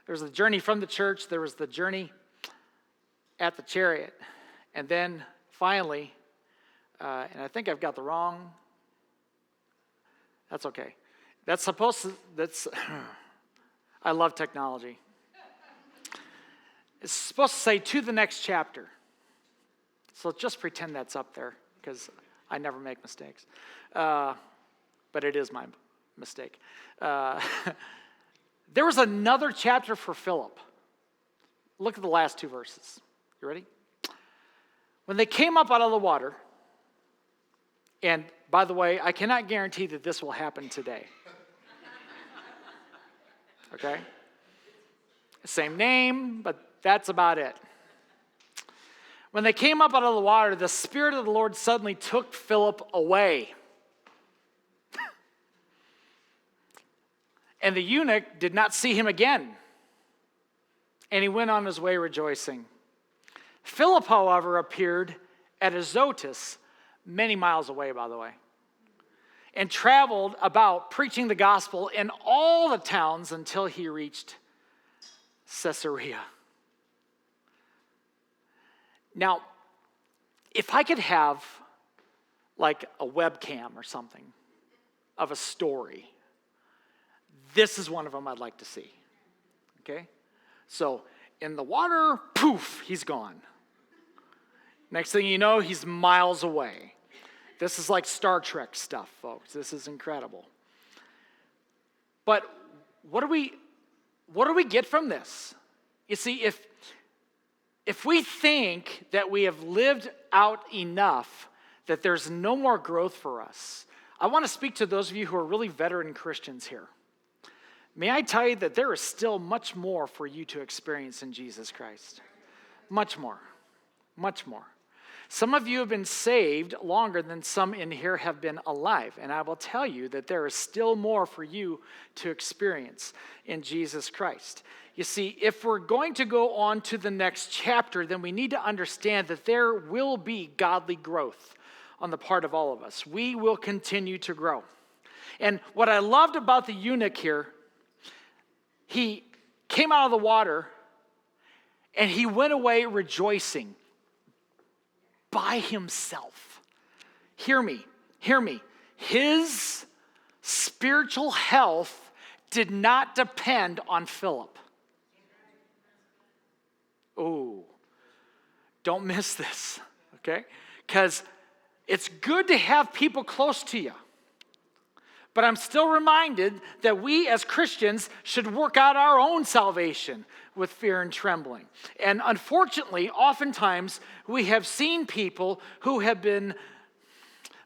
There was the journey from the church. There was the journey at the chariot. And then finally, and I think I've got the wrong, that's okay. I love technology. It's supposed to say to the next chapter. So just pretend that's up there because I never make mistakes. But it is my mistake. There was another chapter for Philip. Look at the last two verses. You ready? When they came up out of the water, and by the way, I cannot guarantee that this will happen today. Okay? Same name, but that's about it. When they came up out of the water, the Spirit of the Lord suddenly took Philip away. And the eunuch did not see him again. And he went on his way rejoicing. Philip, however, appeared at Azotus, many miles away, by the way, and traveled about preaching the gospel in all the towns until he reached Caesarea. Now, if I could have like a webcam or something of a story, this is one of them I'd like to see. Okay? So, in the water, poof, he's gone. Next thing you know, he's miles away. This is like Star Trek stuff, folks. This is incredible. But what do we get from this? You see, if we think that we have lived out enough, that there's no more growth for us, I want to speak to those of you who are really veteran Christians here. May I tell you that there is still much more for you to experience in Jesus Christ. Much more. Much more. Some of you have been saved longer than some in here have been alive. And I will tell you that there is still more for you to experience in Jesus Christ. You see, if we're going to go on to the next chapter, then we need to understand that there will be godly growth on the part of all of us. We will continue to grow. And what I loved about the eunuch here, he came out of the water and he went away rejoicing by himself. Hear me. His spiritual health did not depend on Philip. Oh, don't miss this, okay? Because it's good to have people close to you. But I'm still reminded that we as Christians should work out our own salvation with fear and trembling. And unfortunately, oftentimes we have seen people who have been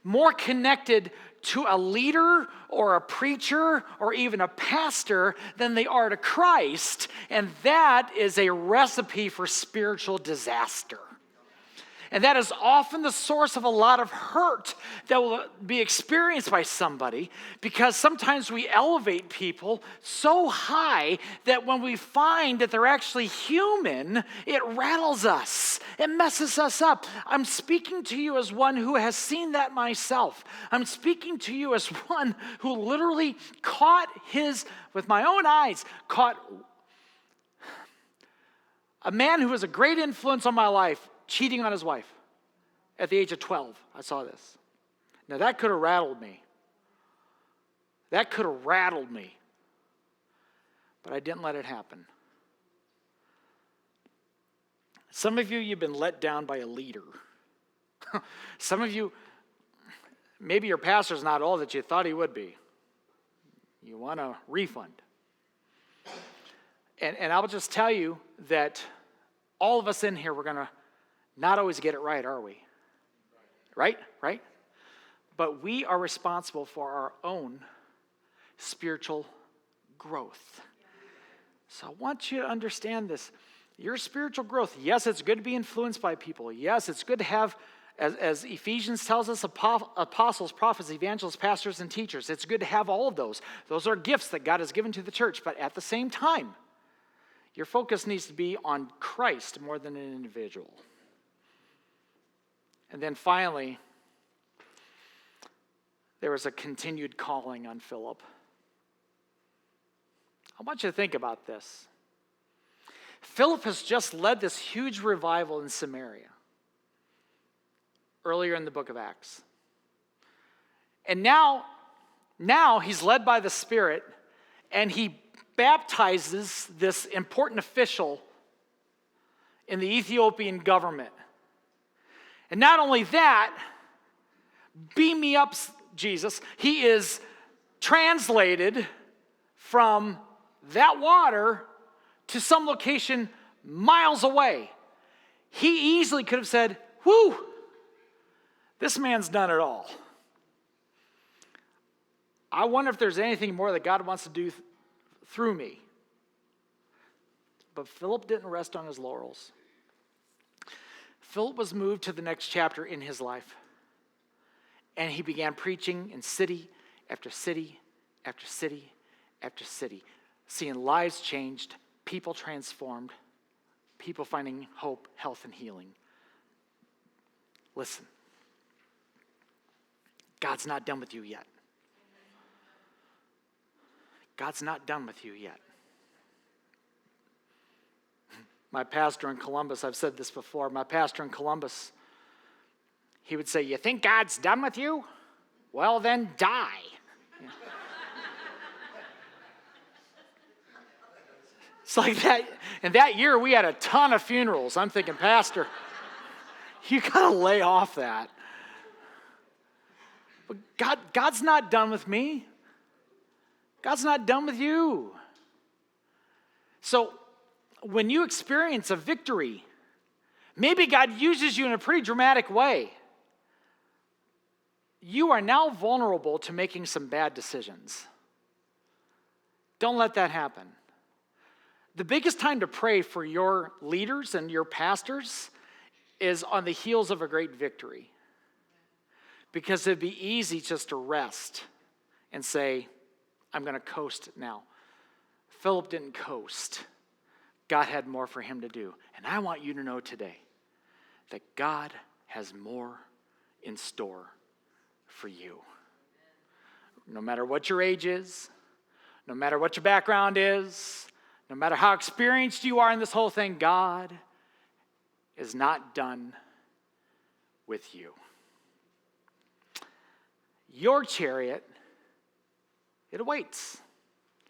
more connected to a leader or a preacher or even a pastor than they are to Christ. And that is a recipe for spiritual disaster. And that is often the source of a lot of hurt that will be experienced by somebody, because sometimes we elevate people so high that when we find that they're actually human, it rattles us. It messes us up. I'm speaking to you as one who has seen that myself. I'm speaking to you as one who literally with my own eyes, caught a man who was a great influence on my life cheating on his wife at the age of 12. I saw this. Now that could have rattled me. But I didn't let it happen. Some of you, you've been let down by a leader. Some of you, maybe your pastor's not all that you thought he would be. You want a refund. And I will just tell you that all of us in here, we're going to not always get it right, are we? Right? But we are responsible for our own spiritual growth. So I want you to understand this. Your spiritual growth, yes, it's good to be influenced by people. Yes, it's good to have, as Ephesians tells us, apostles, prophets, evangelists, pastors, and teachers. It's good to have all of those. Those are gifts that God has given to the church. But at the same time, your focus needs to be on Christ more than an individual. And then finally, there was a continued calling on Philip. I want you to think about this. Philip has just led this huge revival in Samaria earlier in the book of Acts. And now he's led by the Spirit, and he baptizes this important official in the Ethiopian government. And not only that, beam me up, Jesus, he is translated from that water to some location miles away. He easily could have said, whew, this man's done it all. I wonder if there's anything more that God wants to do through me. But Philip didn't rest on his laurels. Philip was moved to the next chapter in his life. And he began preaching in city after city after city after city, seeing lives changed, people transformed, people finding hope, health, and healing. Listen, God's not done with you yet. God's not done with you yet. My pastor in Columbus, I've said this before, my pastor in Columbus, he would say, you think God's done with you? Well, then die. Yeah. It's like that. And that year, we had a ton of funerals. I'm thinking, Pastor, you got to lay off that. But God's not done with me. God's not done with you. So when you experience a victory, maybe God uses you in a pretty dramatic way. You are now vulnerable to making some bad decisions. Don't let that happen. The biggest time to pray for your leaders and your pastors is on the heels of a great victory. Because it'd be easy just to rest and say, I'm going to coast now. Philip didn't coast. God had more for him to do. And I want you to know today that God has more in store for you. No matter what your age is, no matter what your background is, no matter how experienced you are in this whole thing, God is not done with you. Your chariot, it awaits.